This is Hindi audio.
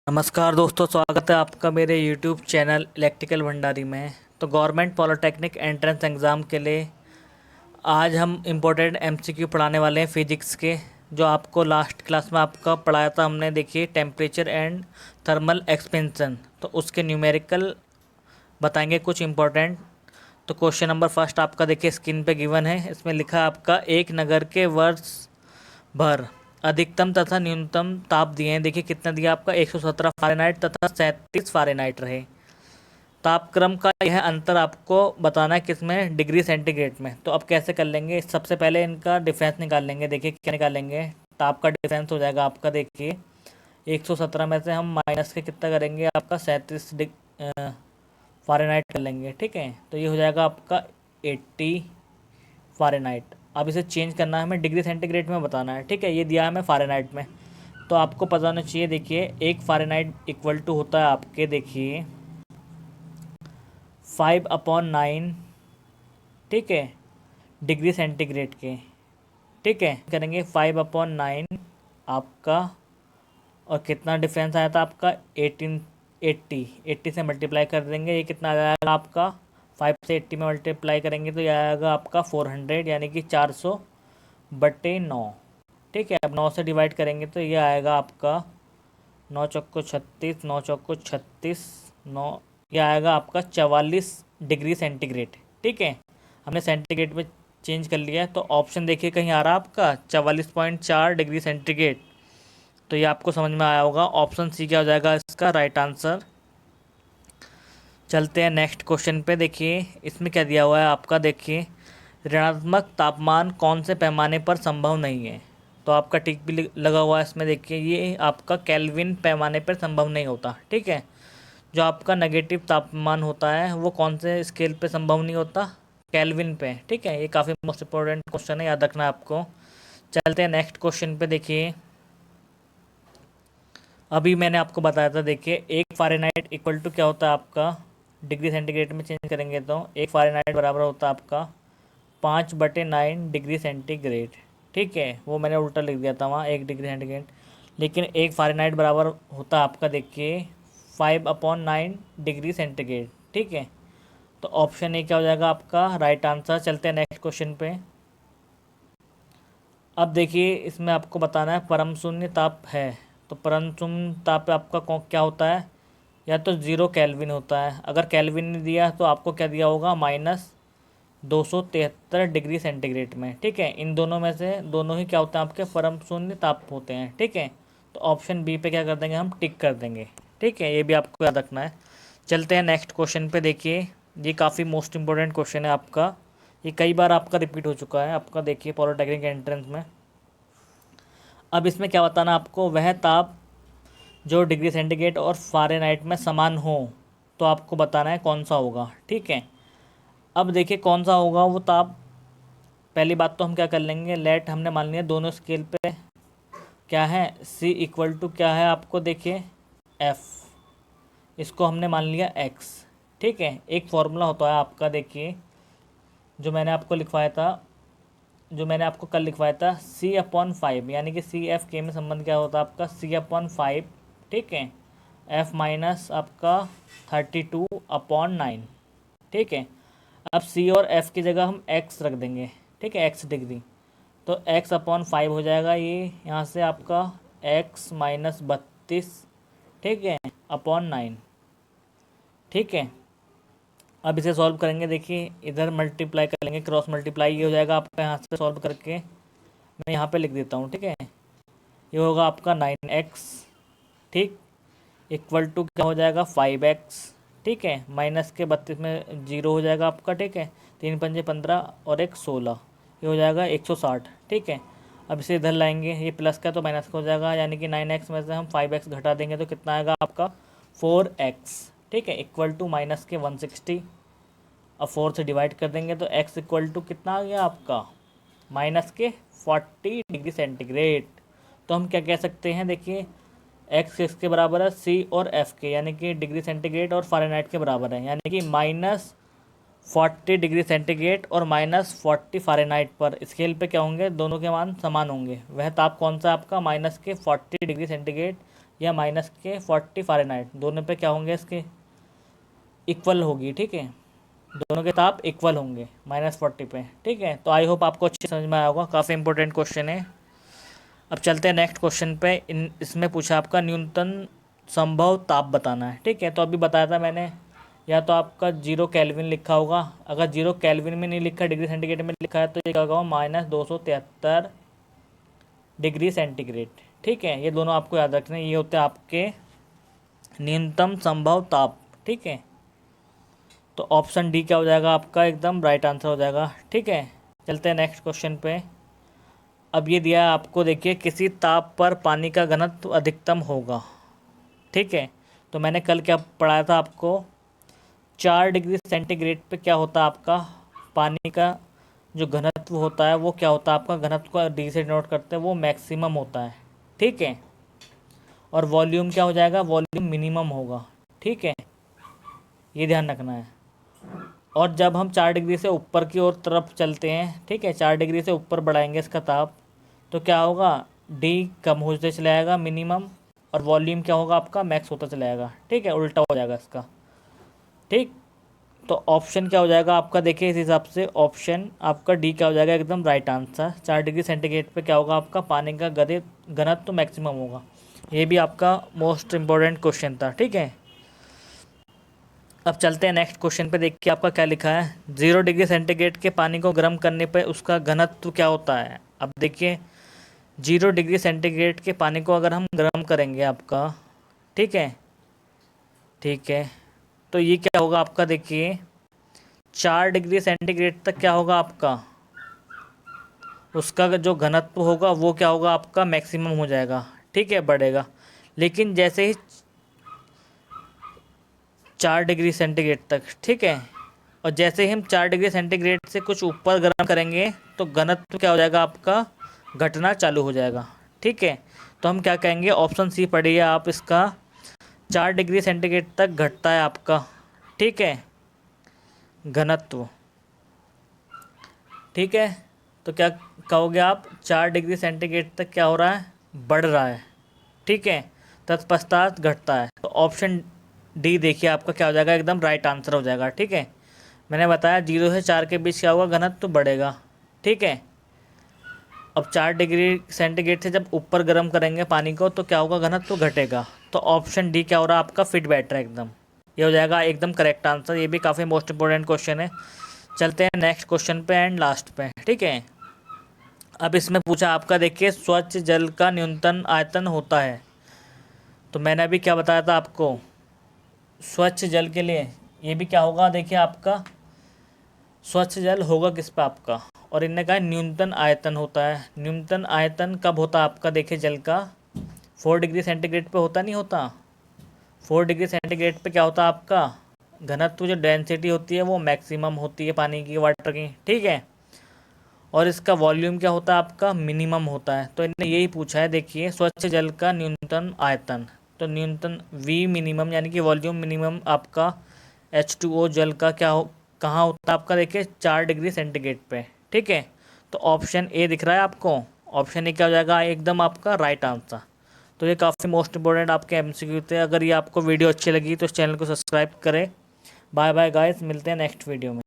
नमस्कार दोस्तों, स्वागत है आपका मेरे YouTube चैनल इलेक्ट्रिकल भंडारी में। तो गवर्नमेंट पॉलिटेक्निक एंट्रेंस एग्ज़ाम के लिए आज हम इम्पोर्टेंट MCQ पढ़ाने वाले हैं फिजिक्स के, जो आपको लास्ट क्लास में आपका पढ़ाया था हमने। देखिए, टेम्परेचर एंड थर्मल एक्सपेंशन, तो उसके न्यूमेरिकल बताएंगे कुछ इम्पोर्टेंट। तो क्वेश्चन नंबर फर्स्ट आपका देखिए स्क्रीन पे गिवन है। इसमें लिखा है आपका एक नगर के वर्ष भर अधिकतम तथा न्यूनतम ताप दिए हैं। देखिए कितना दिया आपका 117 फ़ारेनहाइट तथा 37 फ़ारेनहाइट रहे। तापक्रम का यह अंतर आपको बताना है किसमें, डिग्री सेंटीग्रेड में। तो अब कैसे कर लेंगे, सबसे पहले इनका डिफरेंस निकाल लेंगे। देखिए क्या निकालेंगे, ताप का डिफरेंस हो जाएगा आपका। देखिए 117 में से हम माइनस के कितना करेंगे, आपका 37 फ़ारेनहाइट कर लेंगे। ठीक है, तो ये हो जाएगा आपका 80 फ़ारेनहाइट। अब इसे चेंज करना है हमें, डिग्री सेंटीग्रेड में बताना है। ठीक है, ये दिया है हमें फ़ारेनहाइट में, तो आपको पता होना चाहिए। देखिए एक फ़ारेनहाइट इक्वल टू होता है आपके, देखिए 5/9, ठीक है, डिग्री सेंटीग्रेड के। ठीक है, करेंगे 5/9 आपका, और कितना डिफरेंस आया था आपका 80 से मल्टीप्लाई कर देंगे। ये कितना आ जाएगा आपका, 5 से 80 में मल्टीप्लाई करेंगे तो ये आएगा आपका 400, यानी कि 400/9। ठीक है, अब 9 से डिवाइड करेंगे तो ये आएगा आपका 9 चौको 36, 9 चौको 36, 9, ये आएगा आपका 44 डिग्री सेंटीग्रेड। ठीक है, हमने सेंटीग्रेड में चेंज कर लिया है। तो ऑप्शन देखिए कहीं आ रहा है आपका 44.4 डिग्री सेंटीग्रेड। तो ये आपको समझ में आया होगा, ऑप्शन सी क्या हो जाएगा इसका राइट आंसर। चलते हैं नेक्स्ट क्वेश्चन पे। देखिए इसमें क्या दिया हुआ है आपका, देखिए ऋणात्मक तापमान कौन से पैमाने पर संभव नहीं है। तो आपका टिक भी लगा हुआ है इसमें। देखिए ये आपका केल्विन पैमाने पर संभव नहीं होता। ठीक है, जो आपका नेगेटिव तापमान होता है वो कौन से स्केल पे संभव नहीं होता, केल्विन पे। ठीक है, ये काफ़ी मोस्ट इम्पोर्टेंट क्वेश्चन है, याद रखना है आपको। चलते हैं नेक्स्ट क्वेश्चन पे। देखिए अभी मैंने आपको बताया था, देखिए एक फ़ारेनहाइट इक्वल टू क्या होता है आपका, डिग्री सेंटीग्रेड में चेंज करेंगे तो एक फ़ारेनहाइट बराबर होता है आपका 5/9 डिग्री सेंटीग्रेड। ठीक है, वो मैंने उल्टा लिख दिया था वहाँ, 1 डिग्री सेंटीग्रेड। लेकिन एक फ़ारेनहाइट बराबर होता है आपका, देखिए 5/9 डिग्री सेंटीग्रेड। ठीक है, तो ऑप्शन ए क्या हो जाएगा आपका राइट आंसर। चलते हैं नेक्स्ट क्वेश्चन पे। अब देखिए इसमें आपको बताना है परम शून्य ताप है। तो परम शून्य ताप आपका क्या होता है, या तो 0 केल्विन होता है। अगर केल्विन ने दिया तो आपको क्या दिया होगा, -273 डिग्री सेंटीग्रेड में। ठीक है, इन दोनों में से दोनों ही क्या होते हैं आपके परम शून्य ताप होते हैं। ठीक है, तो ऑप्शन बी पे क्या कर देंगे हम, टिक कर देंगे। ठीक है, ये भी आपको याद रखना है। चलते हैं नेक्स्ट क्वेश्चन पे। देखिए ये काफ़ी मोस्ट इंपॉर्टेंट क्वेश्चन है आपका, ये कई बार आपका रिपीट हो चुका है आपका। देखिए पॉलिटेक्निक एंट्रेंस में। अब इसमें क्या बताना आपको, वह ताप जो डिग्री सेंटीग्रेड और फ़ारेनहाइट में समान हो, तो आपको बताना है कौन सा होगा। ठीक है, अब देखिए कौन सा होगा वो ताप। पहली बात तो हम क्या कर लेंगे, लेट हमने मान लिया दोनों स्केल पे क्या है, C इक्वल टू क्या है आपको, देखिए F, इसको हमने मान लिया X। ठीक है, एक फॉर्मूला होता है आपका, देखिए जो मैंने आपको लिखवाया था, जो मैंने आपको कल लिखवाया था, C/5, यानी कि CF में संबंध क्या होता है आपका, C/5। ठीक है, F माइनस आपका 32/9। ठीक है, अब C और F की जगह हम X रख देंगे। ठीक है, X डिग्री, तो X/5 हो जाएगा ये यहाँ से आपका X -32। ठीक है, /9। ठीक है, अब इसे सॉल्व करेंगे। देखिए इधर मल्टीप्लाई कर लेंगे, क्रॉस मल्टीप्लाई, ये हो जाएगा आपका यहाँ से सॉल्व करके मैं यहाँ पे लिख देता हूँ। ठीक है, ये होगा आपका 9x। ठीक, इक्वल टू क्या हो जाएगा 5x। ठीक है, माइनस के 32 में 0 हो जाएगा आपका। ठीक है, 3×5 = 15 और 1 16, ये हो जाएगा 160। ठीक है, अब इसे इधर लाएंगे, ये प्लस का तो माइनस का हो जाएगा, यानी कि 9x में से हम 5x घटा देंगे तो कितना आएगा आपका 4x। ठीक है, इक्वल टू माइनस के 160, अब 4 से डिवाइड कर देंगे तो x इक्वल टू कितना आ गया आपका, माइनस के 40 डिग्री सेंटीग्रेड। तो हम क्या कह सकते हैं, देखिए x किसके बराबर है, C और F के, यानी कि डिग्री सेंटीग्रेड और फ़ारेनहाइट के बराबर है। यानी कि -40 डिग्री सेंटीग्रेड और -40 फ़ारेनहाइट पर स्केल पे क्या होंगे, दोनों के मान समान होंगे। वह ताप कौन सा आपका, -40 डिग्री सेंटीग्रेड या माइनस के 40 फ़ारेनहाइट, दोनों पे क्या होंगे इसके इक्वल होगी, ठीक है, दोनों के ताप इक्वल होंगे -40 पे, ठीक है। तो आई होप आपको अच्छे समझ में आया होगा, काफ़ी इंपॉर्टेंट क्वेश्चन है। अब चलते हैं नेक्स्ट क्वेश्चन पे। इसमें पूछा आपका न्यूनतम संभव ताप बताना है, ठीक है। तो अभी बताया था मैंने, या तो आपका 0 केल्विन लिखा होगा, अगर 0 केल्विन में नहीं लिखा, डिग्री सेंटीग्रेड में लिखा है, तो ये क्या होगा -273 डिग्री सेंटीग्रेड, ठीक है। ये दोनों आपको याद रखने, ये होते हैं आपके न्यूनतम संभव ताप, ठीक है। तो ऑप्शन डी क्या हो जाएगा आपका, एकदम राइट आंसर हो जाएगा, ठीक है। चलते हैं नेक्स्ट क्वेश्चन पे। अब ये दिया है आपको, देखिए किसी ताप पर पानी का घनत्व अधिकतम होगा, ठीक है। तो मैंने कल क्या पढ़ाया था आपको, 4 डिग्री सेंटीग्रेड पे क्या होता है आपका पानी का जो घनत्व होता है वो क्या होता है आपका, घनत्व को डी से डिनोट करते हैं, वो मैक्सिमम होता है, ठीक है। और वॉल्यूम क्या हो जाएगा, वॉल्यूम मिनिमम होगा, ठीक है, ये ध्यान रखना है। और जब हम 4 डिग्री से ऊपर की ओर तरफ चलते हैं, ठीक है, 4 डिग्री से ऊपर बढ़ाएंगे इसका ताप, तो क्या होगा, डी कम होते चला जाएगा मिनिमम, और वॉल्यूम क्या होगा आपका मैक्स होता चला जाएगा, ठीक है, उल्टा हो जाएगा इसका, ठीक। तो ऑप्शन क्या हो जाएगा आपका, देखिए इस हिसाब से ऑप्शन आपका डी क्या हो जाएगा, एकदम राइट आंसर। 4 डिग्री सेंटीग्रेड पे क्या होगा आपका पानी का घनत्व तो मैक्सिमम होगा। ये भी आपका मोस्ट इम्पोर्टेंट क्वेश्चन था, ठीक है। अब चलते हैं नेक्स्ट क्वेश्चन पे, देखिए आपका क्या लिखा है, 0 डिग्री सेंटीग्रेड के पानी को गर्म करने पे उसका घनत्व क्या होता है। अब देखिए 0 डिग्री सेंटीग्रेड के पानी को अगर हम गर्म करेंगे आपका, ठीक है, ठीक है, तो ये क्या होगा आपका, देखिए 4 डिग्री सेंटीग्रेड तक क्या होगा आपका, उसका जो घनत्व होगा वो क्या होगा आपका मैक्सिमम हो जाएगा, ठीक है, बढ़ेगा। लेकिन जैसे ही 4 डिग्री सेंटीग्रेड तक, ठीक है, और जैसे ही हम 4 डिग्री सेंटीग्रेड से कुछ ऊपर गर्म करेंगे तो घनत्व क्या हो जाएगा आपका घटना चालू हो जाएगा, ठीक है। तो हम क्या कहेंगे, ऑप्शन सी पढ़िए आप इसका, 4 डिग्री सेंटीग्रेड तक घटता है आपका, ठीक है, घनत्व, ठीक है। तो क्या कहोगे आप, 4 डिग्री सेंटीग्रेड तक क्या हो रहा है, बढ़ रहा है, ठीक है, तत्पश्चात घटता है। तो ऑप्शन डी देखिए आपका क्या हो जाएगा, एकदम राइट आंसर हो जाएगा, ठीक है। मैंने बताया 0 से 4 के बीच क्या होगा, घनत्व तो बढ़ेगा, ठीक है। अब 4 डिग्री सेंटीग्रेड से जब ऊपर गर्म करेंगे पानी को तो क्या होगा, घनत्व तो घटेगा। तो ऑप्शन डी क्या हो रहा है आपका, फिट बैटर है एकदम, ये हो जाएगा एकदम करेक्ट आंसर। ये भी काफ़ी मोस्ट इंपॉर्टेंट क्वेश्चन है। चलते हैं नेक्स्ट क्वेश्चन पे एंड लास्ट पे, ठीक है। अब इसमें पूछा आपका, देखिए स्वच्छ जल का न्यूनतम आयतन होता है। तो मैंने अभी क्या बताया था आपको, स्वच्छ जल के लिए ये भी क्या होगा, देखिए आपका स्वच्छ जल होगा किस पे आपका, और इनने कहा न्यूनतम आयतन होता है। न्यूनतम आयतन कब होता है आपका, देखिए जल का 4 डिग्री सेंटीग्रेड पे होता, नहीं होता, 4 डिग्री सेंटीग्रेड पे क्या होता है आपका घनत्व, जो डेंसिटी होती है वो मैक्सिमम होती है पानी की, वाटर की, ठीक है। और इसका वॉल्यूम क्या होता है आपका मिनिमम होता है। तो इन्होंने यही पूछा है, देखिए स्वच्छ जल का न्यूनतम आयतन, तो न्यूनतम वी मिनिमम यानी कि वॉल्यूम मिनिमम आपका H2O जल का क्या हो, कहाँ होता है आपका, देखिए 4 डिग्री सेंटीग्रेड पे, ठीक है। तो ऑप्शन ए दिख रहा है आपको, ऑप्शन ए क्या हो जाएगा एकदम आपका राइट आंसर। तो ये काफ़ी मोस्ट इंपॉर्टेंट आपके MCQ थे। अगर ये आपको वीडियो अच्छी लगी तो इस चैनल को सब्सक्राइब करें। बाय बाय गाइस, मिलते हैं नेक्स्ट वीडियो में।